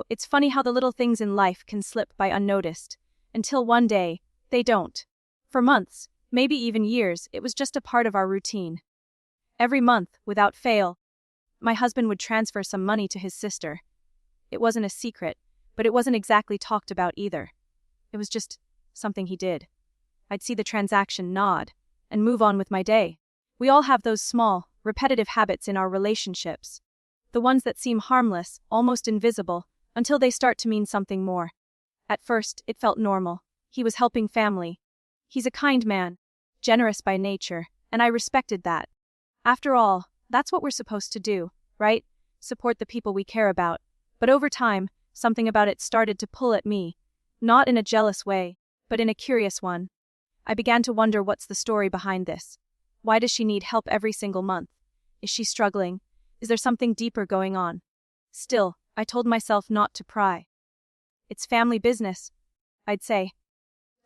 It's funny how the little things in life can slip by unnoticed. Until one day, they don't. For months, maybe even years, it was just a part of our routine. Every month, without fail, my husband would transfer some money to his sister. It wasn't a secret, but it wasn't exactly talked about either. It was just something he did. I'd see the transaction, nod, and move on with my day. We all have those small, repetitive habits in our relationships. The ones that seem harmless, almost invisible, until they start to mean something more. At first, it felt normal. He was helping family. He's a kind man, generous by nature, and I respected that. After all, that's what we're supposed to do, right? Support the people we care about. But over time, something about it started to pull at me. Not in a jealous way, but in a curious one. I began to wonder, what's the story behind this? Why does she need help every single month? Is she struggling? Is there something deeper going on? Still, I told myself not to pry. It's family business, I'd say.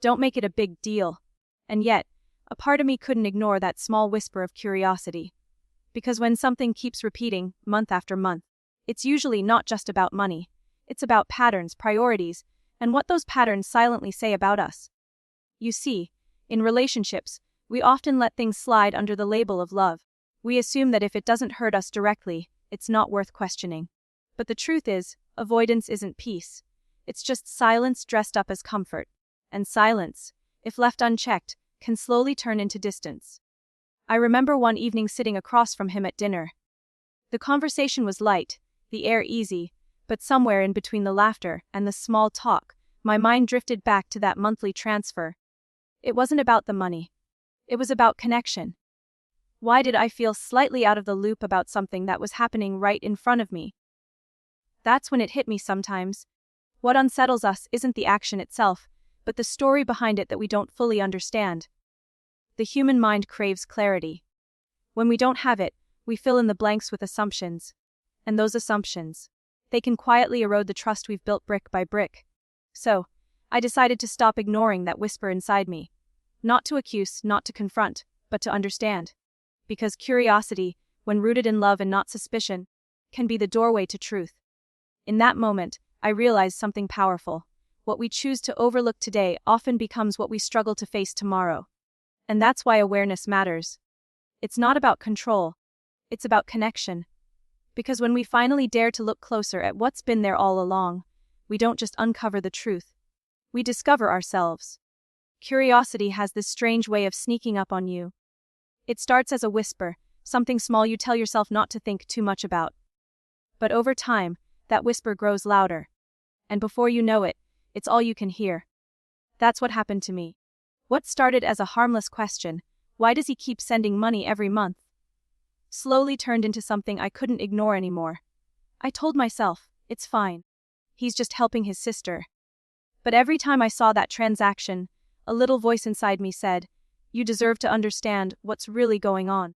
Don't make it a big deal. And yet, a part of me couldn't ignore that small whisper of curiosity. Because when something keeps repeating, month after month, it's usually not just about money. It's about patterns, priorities, and what those patterns silently say about us. You see, in relationships, we often let things slide under the label of love. We assume that if it doesn't hurt us directly, it's not worth questioning. But the truth is, avoidance isn't peace. It's just silence dressed up as comfort. And silence, if left unchecked, can slowly turn into distance. I remember one evening sitting across from him at dinner. The conversation was light, the air easy, but somewhere in between the laughter and the small talk, my mind drifted back to that monthly transfer. It wasn't about the money. It was about connection. Why did I feel slightly out of the loop about something that was happening right in front of me? That's when it hit me sometimes. What unsettles us isn't the action itself, but the story behind it that we don't fully understand. The human mind craves clarity. When we don't have it, we fill in the blanks with assumptions. And those assumptions, they can quietly erode the trust we've built brick by brick. So, I decided to stop ignoring that whisper inside me. Not to accuse, not to confront, but to understand. Because curiosity, when rooted in love and not suspicion, can be the doorway to truth. In that moment, I realized something powerful. What we choose to overlook today often becomes what we struggle to face tomorrow. And that's why awareness matters. It's not about control. It's about connection. Because when we finally dare to look closer at what's been there all along, we don't just uncover the truth. We discover ourselves. Curiosity has this strange way of sneaking up on you. It starts as a whisper, something small you tell yourself not to think too much about. But over time, that whisper grows louder. And before you know it, it's all you can hear. That's what happened to me. What started as a harmless question, why does he keep sending money every month, slowly turned into something I couldn't ignore anymore. I told myself, it's fine. He's just helping his sister. But every time I saw that transaction, a little voice inside me said, you deserve to understand what's really going on.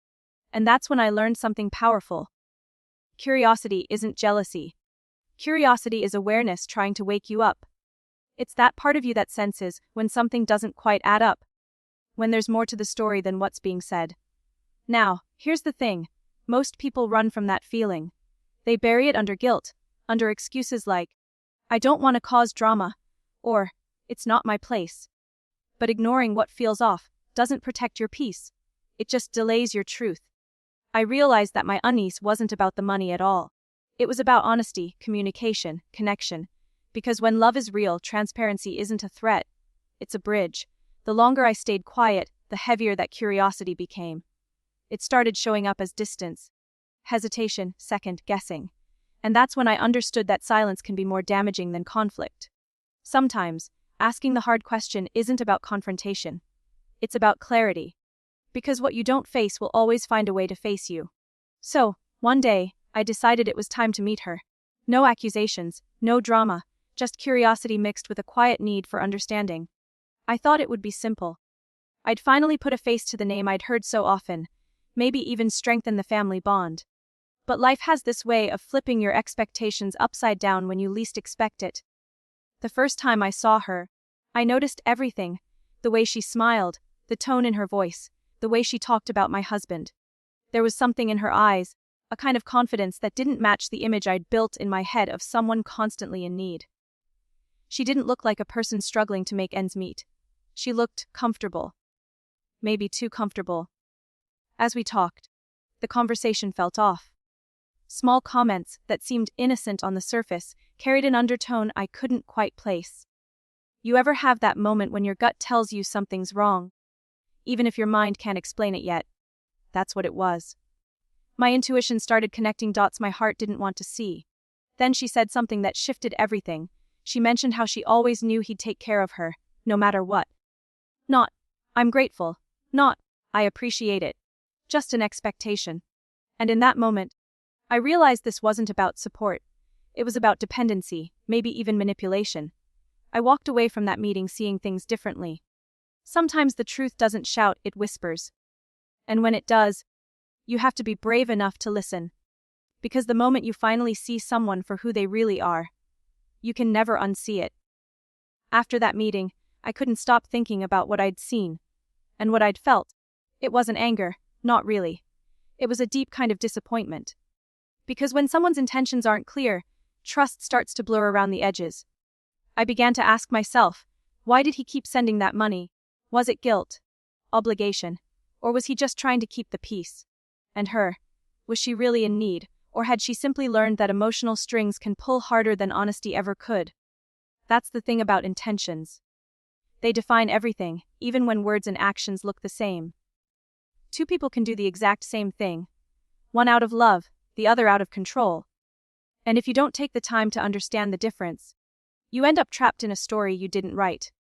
And that's when I learned something powerful. Curiosity isn't jealousy. Curiosity is awareness trying to wake you up. It's that part of you that senses when something doesn't quite add up, when there's more to the story than what's being said. Now, here's the thing. Most people run from that feeling. They bury it under guilt, under excuses like, I don't want to cause drama, or, it's not my place. But ignoring what feels off doesn't protect your peace. It just delays your truth. I realized that my unease wasn't about the money at all. It was about honesty, communication, connection. Because when love is real, transparency isn't a threat. It's a bridge. The longer I stayed quiet, the heavier that curiosity became. It started showing up as distance, hesitation, second guessing. And that's when I understood that silence can be more damaging than conflict. Sometimes, asking the hard question isn't about confrontation. It's about clarity. Because what you don't face will always find a way to face you. So, one day, I decided it was time to meet her. No accusations, no drama, just curiosity mixed with a quiet need for understanding. I thought it would be simple. I'd finally put a face to the name I'd heard so often, maybe even strengthen the family bond. But life has this way of flipping your expectations upside down when you least expect it. The first time I saw her, I noticed everything. The way she smiled, the tone in her voice, the way she talked about my husband. There was something in her eyes, a kind of confidence that didn't match the image I'd built in my head of someone constantly in need. She didn't look like a person struggling to make ends meet. She looked comfortable. Maybe too comfortable. As we talked, the conversation felt off. Small comments that seemed innocent on the surface carried an undertone I couldn't quite place. You ever have that moment when your gut tells you something's wrong, even if your mind can't explain it yet? That's what it was. My intuition started connecting dots my heart didn't want to see. Then she said something that shifted everything. She mentioned how she always knew he'd take care of her, no matter what. Not, I'm grateful. Not, I appreciate it. Just an expectation. And in that moment, I realized this wasn't about support. It was about dependency, maybe even manipulation. I walked away from that meeting seeing things differently. Sometimes the truth doesn't shout, it whispers. And when it does, you have to be brave enough to listen. Because the moment you finally see someone for who they really are, you can never unsee it. After that meeting, I couldn't stop thinking about what I'd seen. And what I'd felt. It wasn't anger, not really. It was a deep kind of disappointment. Because when someone's intentions aren't clear, trust starts to blur around the edges. I began to ask myself, why did he keep sending that money? Was it guilt? Obligation? Or was he just trying to keep the peace? And her? Was she really in need? Or had she simply learned that emotional strings can pull harder than honesty ever could? That's the thing about intentions. They define everything, even when words and actions look the same. Two people can do the exact same thing. One out of love, the other out of control. And if you don't take the time to understand the difference, you end up trapped in a story you didn't write.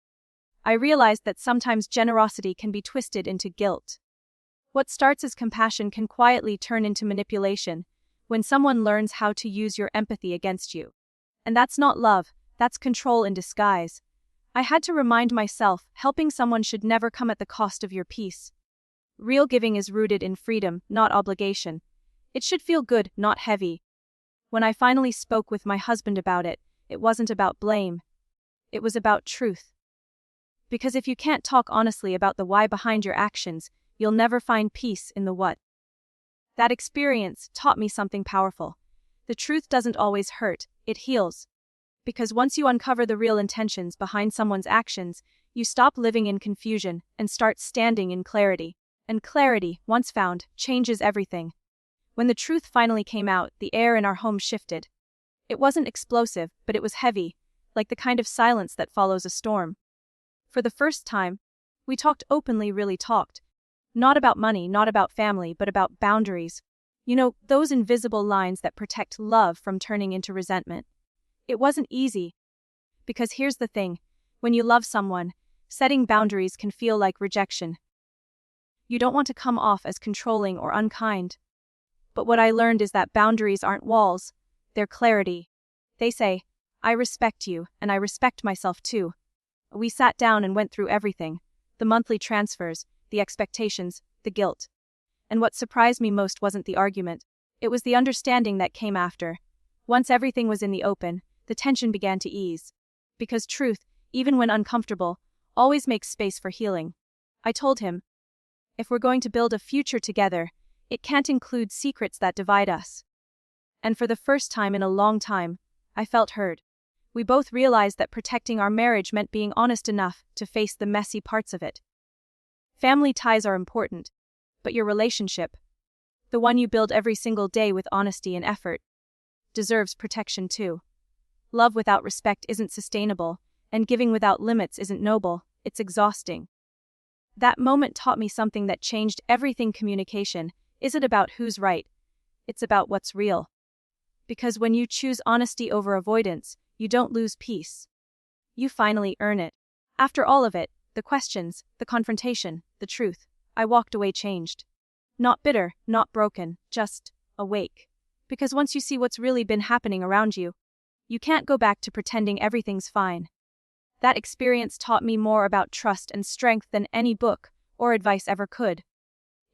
I realized that sometimes generosity can be twisted into guilt. What starts as compassion can quietly turn into manipulation when someone learns how to use your empathy against you. And that's not love, that's control in disguise. I had to remind myself, helping someone should never come at the cost of your peace. Real giving is rooted in freedom, not obligation. It should feel good, not heavy. When I finally spoke with my husband about it, it wasn't about blame. It was about truth. Because if you can't talk honestly about the why behind your actions, you'll never find peace in the what. That experience taught me something powerful. The truth doesn't always hurt, it heals. Because once you uncover the real intentions behind someone's actions, you stop living in confusion and start standing in clarity. And clarity, once found, changes everything. When the truth finally came out, the air in our home shifted. It wasn't explosive, but it was heavy, like the kind of silence that follows a storm. For the first time, we talked openly, really talked. Not about money, not about family, but about boundaries. You know, those invisible lines that protect love from turning into resentment. It wasn't easy. Because here's the thing, when you love someone, setting boundaries can feel like rejection. You don't want to come off as controlling or unkind. But what I learned is that boundaries aren't walls, they're clarity. They say, I respect you, and I respect myself too. We sat down and went through everything. The monthly transfers, the expectations, the guilt. And what surprised me most wasn't the argument. It was the understanding that came after. Once everything was in the open, the tension began to ease. Because truth, even when uncomfortable, always makes space for healing. I told him, if we're going to build a future together, it can't include secrets that divide us. And for the first time in a long time, I felt heard. We both realized that protecting our marriage meant being honest enough to face the messy parts of it. Family ties are important, but your relationship, the one you build every single day with honesty and effort, deserves protection too. Love without respect isn't sustainable, and giving without limits isn't noble, it's exhausting. That moment taught me something that changed everything. Communication isn't about who's right, it's about what's real. Because when you choose honesty over avoidance, you don't lose peace. You finally earn it. After all of it, the questions, the confrontation, the truth, I walked away changed. Not bitter, not broken, just awake. Because once you see what's really been happening around you, you can't go back to pretending everything's fine. That experience taught me more about trust and strength than any book or advice ever could.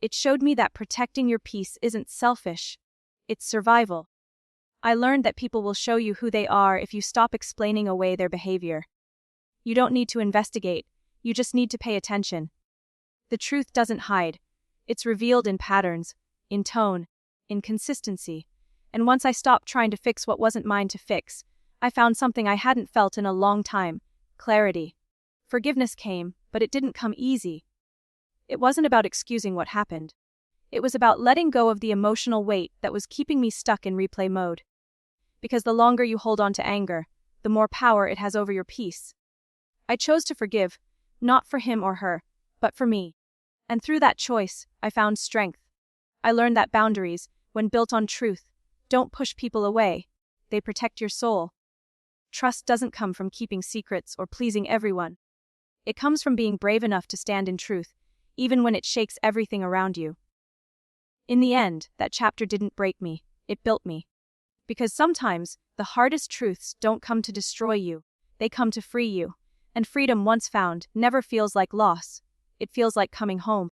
It showed me that protecting your peace isn't selfish, it's survival. I learned that people will show you who they are if you stop explaining away their behavior. You don't need to investigate, you just need to pay attention. The truth doesn't hide. It's revealed in patterns, in tone, in consistency. And once I stopped trying to fix what wasn't mine to fix, I found something I hadn't felt in a long time: clarity. Forgiveness came, but it didn't come easy. It wasn't about excusing what happened. It was about letting go of the emotional weight that was keeping me stuck in replay mode. Because the longer you hold on to anger, the more power it has over your peace. I chose to forgive, not for him or her, but for me. And through that choice, I found strength. I learned that boundaries, when built on truth, don't push people away. They protect your soul. Trust doesn't come from keeping secrets or pleasing everyone. It comes from being brave enough to stand in truth, even when it shakes everything around you. In the end, that chapter didn't break me, it built me. Because sometimes, the hardest truths don't come to destroy you, they come to free you. And freedom once found never feels like loss, it feels like coming home.